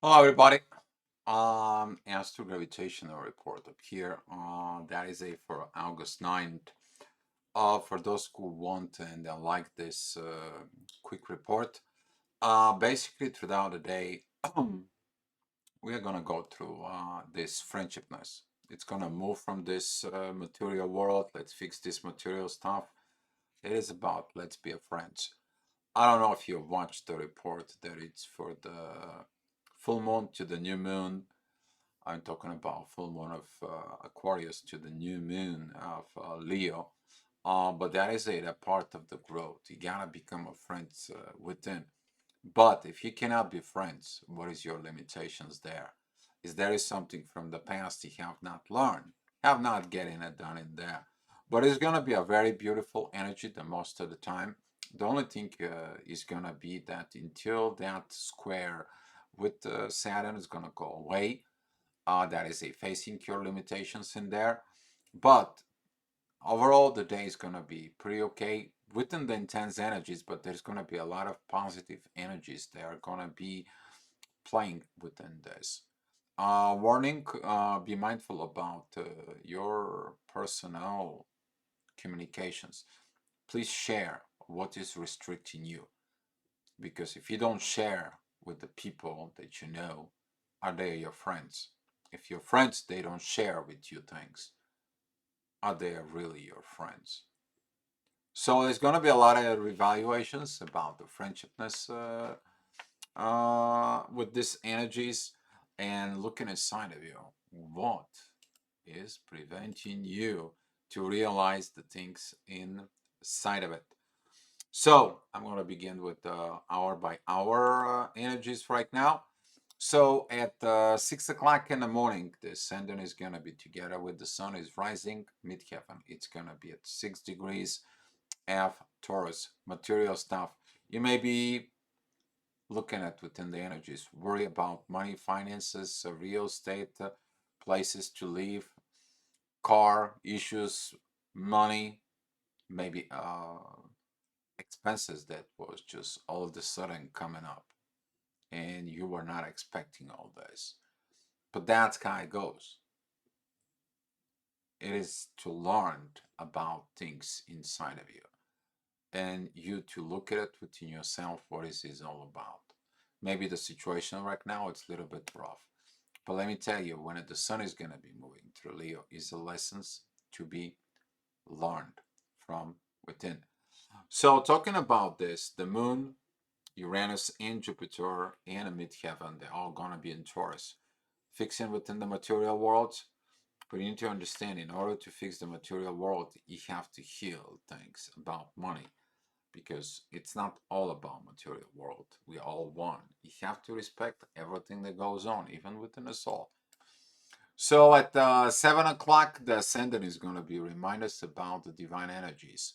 Hello, everybody. Astro-gravitational report up here. That is a for August 9th. For those who want and like this quick report, basically throughout the day, we are gonna go through this friendshipness. It's gonna move from this material world. Let's fix this material stuff. It is about let's be a friends. I don't know if you watched the report that it's for the full moon to the new moon. I'm talking about full moon of Aquarius to the new moon of Leo. But that is a part of the growth. You gotta become a friend within. But if you cannot be friends, what is your limitations there? Is there is something from the past you have not learned, have not getting it done in there. But it's gonna be a very beautiful energy the most of the time. The only thing is gonna be that until that square with Saturn is gonna go away, that is a facing your limitations in there. But overall, the day is going to be pretty okay within the intense energies, but there's going to be a lot of positive energies that are going to be playing within this. Warning, be mindful about your personal communications. Please share what is restricting you, because if you don't share with the people that you know, are they your friends? If your friends they don't share with you things, are they really your friends? So there's going to be a lot of revaluations about the friendshipness with these energies and looking inside of you. What is preventing you to realize the things inside of it? So I'm going to begin with hour by hour energies right now. So at 6 o'clock in the morning, the ascendant is going to be together with the sun is rising mid-heaven. It's going to be at 6 degrees F Taurus, material stuff. You may be looking at within the energies, worry about money, finances, real estate, places to live, car issues, money, maybe expenses that was just all of a sudden coming up and you were not expecting all this. But that's how it goes. It is to learn about things inside of you and you to look at it within yourself what is this all about. Maybe the situation right now it's a little bit rough. But let me tell you, when the sun is going to be moving through Leo, is the lessons to be learned from within. So talking about this, the moon, Uranus, and Jupiter and mid-heaven, they're all going to be in Taurus. Fixing within the material world, but you need to understand in order to fix the material world, you have to heal things about money because it's not all about material world. We all one. You have to respect everything that goes on, even within the soul. So at 7 o'clock, the ascendant is going to be remind us about the divine energies.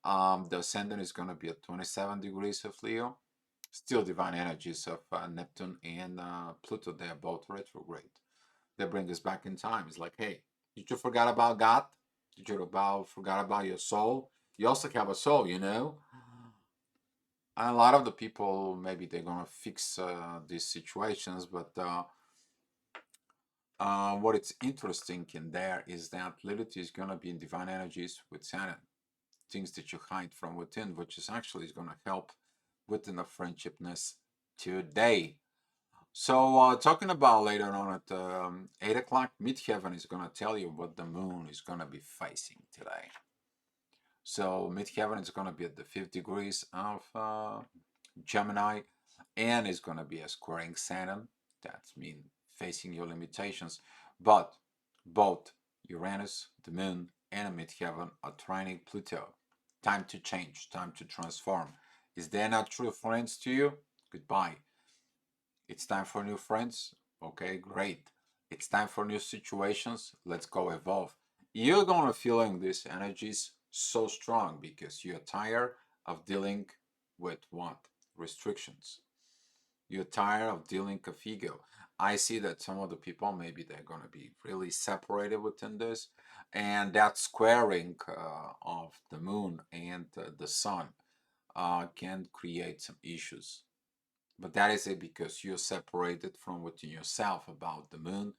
The ascendant is going to be at 27 degrees of Leo. Still divine energies of Neptune and Pluto. They are both retrograde. They bring us back in time. It's like, hey, did you forget about God? Did you forgot about your soul? You also have a soul, you know. And a lot of the people maybe they're gonna fix these situations, but what is interesting in there is that Lilith is gonna be in divine energies with Saturn, things that you hide from within, which is actually is gonna help within the friendshipness today. So talking about later on at 8 o'clock, midheaven is gonna tell you what the moon is gonna be facing today. So midheaven is gonna be at the 5 degrees of Gemini, and is going to be a squaring Saturn. That means facing your limitations. But both Uranus, the moon, and midheaven are trining Pluto. Time to change, time to transform. Is there not true friends to you? Goodbye. It's time for new friends? Okay, great. It's time for new situations. Let's go evolve. You're going to feeling these energies so strong because you're tired of dealing with what? Restrictions. You're tired of dealing with ego. I see that some of the people maybe they're going to be really separated within this, and that squaring of the moon and the sun can create some issues. But that is it because you're separated from within yourself about the moon,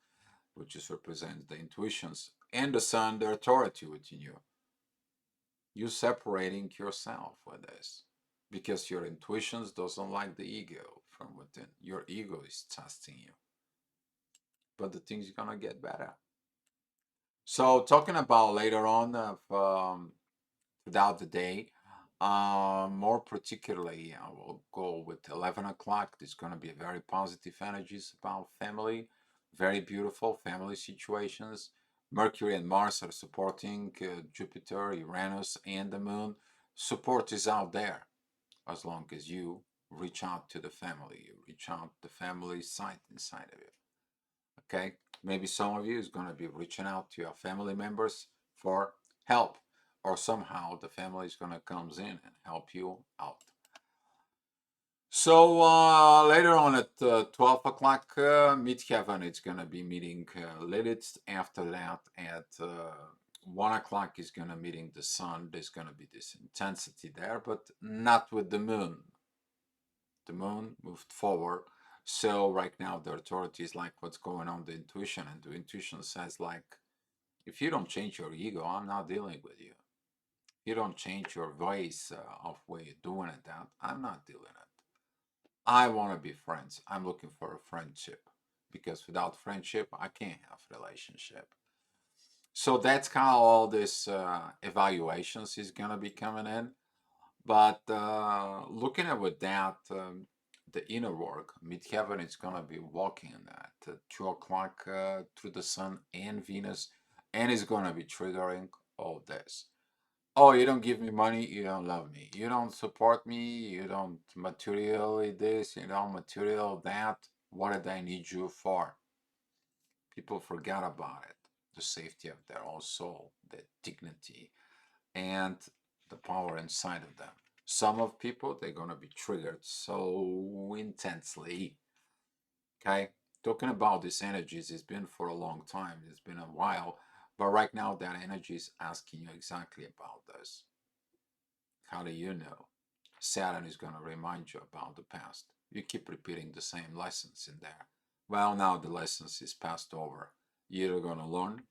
which is represents the intuitions, and the sun, the authority within you. You're separating yourself with this because your intuitions doesn't like the ego from within. Your ego is testing you, but the things are gonna get better. So talking about later on of throughout the day, more particularly, I will go with 11 o'clock. There's going to be very positive energies about family, very beautiful family situations. Mercury and Mars are supporting Jupiter, Uranus, and the Moon. Support is out there as long as you reach out to the family, you reach out the family side inside of you. Okay, maybe some of you is going to be reaching out to your family members for help, or somehow the family is going to comes in and help you out. So later on at 12 o'clock, midheaven it's going to be meeting Lilith. After that, at 1 o'clock is going to meeting the sun. There's going to be this intensity there, but not with the moon. The moon moved forward. So right now the authority is like what's going on the intuition, and the intuition says like, if you don't change your ego, I'm not dealing with you. If you don't change your voice of way you're doing it, that I'm not dealing it. I want to be friends. I'm looking for a friendship because without friendship, I can't have relationship. So that's how all this evaluations is gonna be coming in. But looking at with that, the inner work, midheaven is gonna be walking at 2 o'clock through the sun and Venus, and it's gonna be triggering all this. Oh, you don't give me money, you don't love me. You don't support me, you don't materially this, you don't material that. What did I need you for? People forgot about it. The safety of their own soul, the dignity, and the power inside of them. Some of people, they're going to be triggered so intensely. Okay, talking about these energies, it's been for a long time, it's been a while, but right now that energy is asking you exactly about this. How do you know? Saturn is going to remind you about the past. You keep repeating the same lessons in there. Well, now the lessons is passed over. You're either going to learn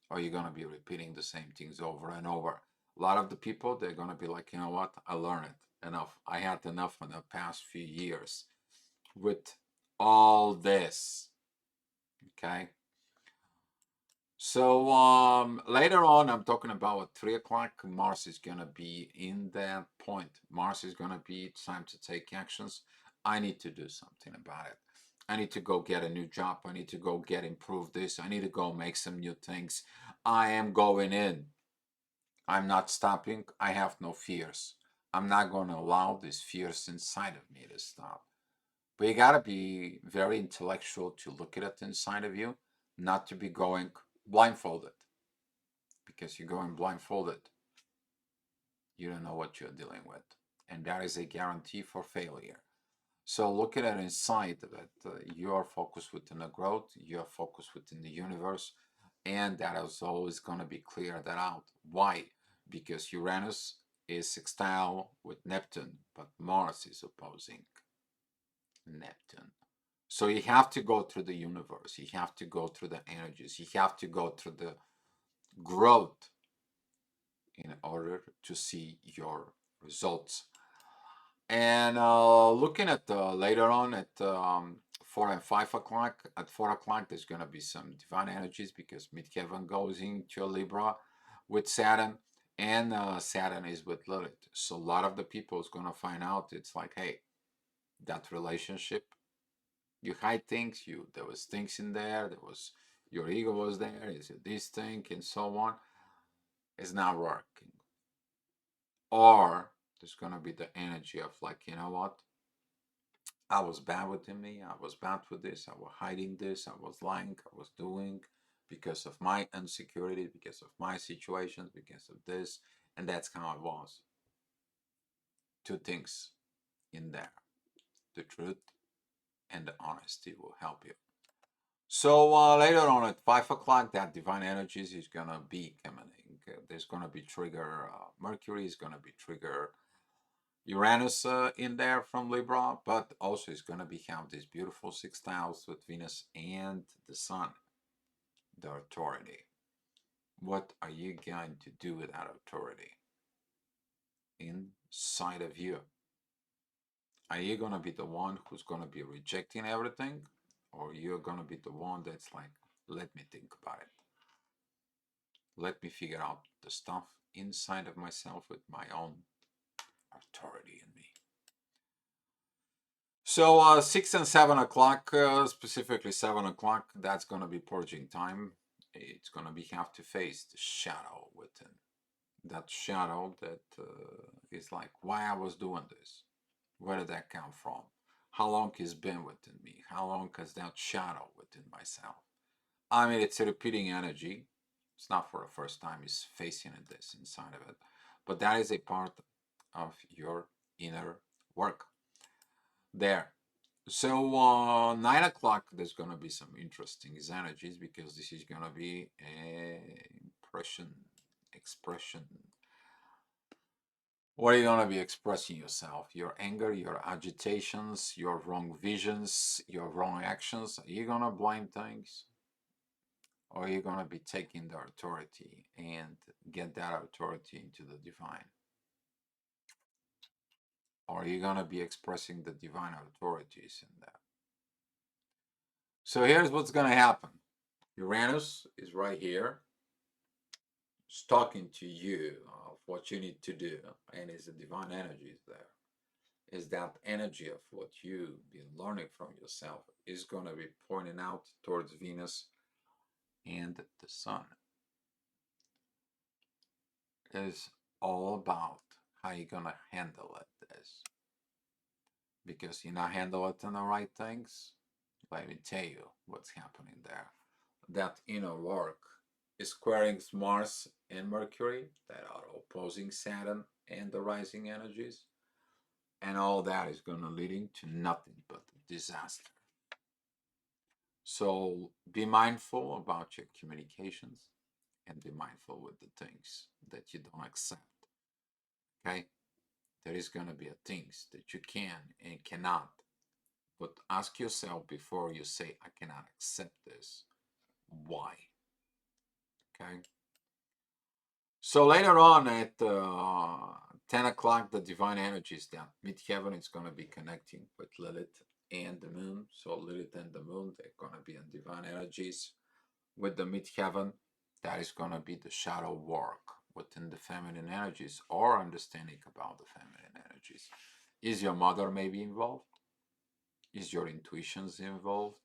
or you're going to be repeating the same things over and over. A lot of the people, they're going to be like, you know what? I learned it enough. I had enough in the past few years with all this. Okay. So later on, I'm talking about at 3 o'clock. Mars is gonna be in that point. Mars is gonna be time to take actions. I need to do something about it. I need to go get a new job. I need to go get improve this. I need to go make some new things. I am going in. I'm not stopping. I have no fears. I'm not going to allow these fears inside of me to stop. But you got to be very intellectual to look at it inside of you, not to be going blindfolded. Because you're going blindfolded, you don't know what you're dealing with. And that is a guarantee for failure. So look at it inside that you are focused within the growth, you are focused within the universe, and that is always going to be cleared that out. Why? Because Uranus is sextile with Neptune, but Mars is opposing Neptune. So you have to go through the universe, you have to go through the energies, you have to go through the growth in order to see your results. And looking at later on at 4 and 5 o'clock, at 4 o'clock, there's going to be some divine energies because midheaven goes into Libra with Saturn, and Saturn is with Lilith. So a lot of the people is going to find out it's like, hey, that relationship, you hide things, there was things in there, there was your ego was there, is it this thing, and so on. It's not working. Or there's going to be the energy of like, you know what? I was bad with me. I was bad with this. I was hiding this. I was lying. I was doing because of my insecurity, because of my situations, because of this. And that's how I was. Two things in there, the truth and the honesty will help you. So later on at 5 o'clock, that divine energies is going to be coming in. There's going to be trigger, Mercury is going to be trigger Uranus in there from Libra, but also it's going to be have this beautiful sixth house with Venus and the Sun, the authority. What are you going to do with that authority inside of you? Are you going to be the one who's going to be rejecting everything? Or you're going to be the one that's like, let me think about it. Let me figure out the stuff inside of myself with my own authority in me. So 6 and 7 o'clock, specifically 7 o'clock, that's going to be purging time. It's going to be have to face the shadow within. That shadow that is like, why I was doing this? Where did that come from? How long it's been within me? How long has that shadow within myself? I mean, it's a repeating energy. It's not for the first time. It's facing this inside of it. But that is a part of your inner work there. So 9 o'clock, there's going to be some interesting energies because this is going to be impression, expression. What are you going to be expressing yourself? Your anger, your agitations, your wrong visions, your wrong actions. Are you going to blame things? Or are you going to be taking the authority and get that authority into the divine? Or are you going to be expressing the divine authorities in that? So here's what's going to happen. Uranus is right here. It's talking to you of what you need to do, and is the divine energy is there. Is that energy of what you've been learning from yourself is going to be pointing out towards Venus and the Sun. Is all about how you're going to handle it. This because you're not handling the right things. Let me tell you what's happening there. That inner work is squaring Mars and Mercury that are opposing Saturn and the rising energies. And all that is going to leading to nothing but disaster. So be mindful about your communications and be mindful with the things that you don't accept. Okay? There is going to be things that you can and cannot. But ask yourself before you say, I cannot accept this. Why? Okay? So later on at 10 o'clock, the divine energies down. Midheaven is going to be connecting with Lilith and the moon. So Lilith and the moon, they're going to be in divine energies. With the midheaven, that is going to be the shadow work within the feminine energies or understanding about the feminine energies. Is your mother maybe involved? Is your intuitions involved?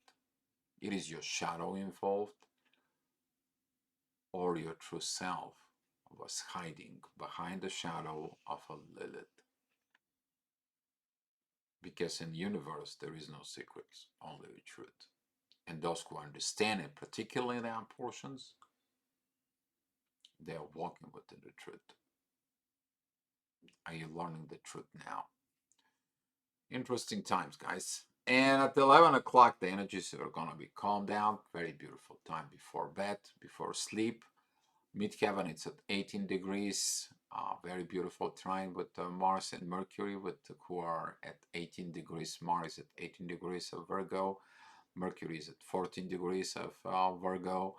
It is your shadow involved? Or your true self was hiding behind the shadow of a Lilith? Because in the universe there is no secrets, only the truth. And those who understand it, particularly in their portions, they are walking within the truth. Are you learning the truth now? Interesting times, guys. And at 11 o'clock, the energies are going to be calmed down. Very beautiful time before bed, before sleep. Midheaven, it's at 18 degrees. Very beautiful trine with Mars and Mercury, who are at 18 degrees. Mars at 18 degrees of Virgo. Mercury is at 14 degrees of Virgo.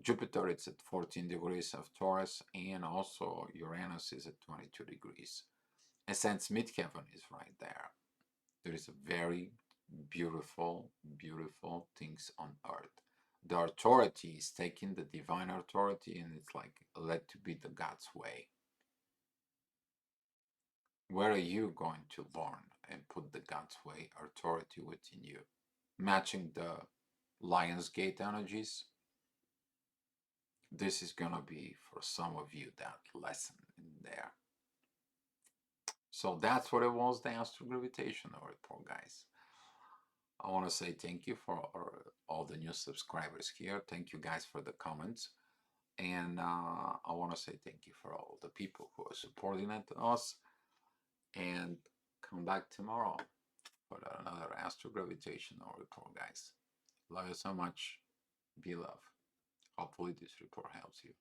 Jupiter is at 14 degrees of Taurus. And also Uranus is at 22 degrees. And since Midheaven is right there, there is a very beautiful, beautiful things on earth. The authority is taking the divine authority and it's like, let to be the God's way. Where are you going to learn and put the God's way authority within you? Matching the Lionsgate energies. This is going to be for some of you that lesson in there. So that's what it was, the astro-gravitational report, guys. I want to say thank you for all the new subscribers here. Thank you guys for the comments. And I want to say thank you for all the people who are supporting us. And come back tomorrow for another astro-gravitational report, guys. Love you so much. Be love. Hopefully this report helps you.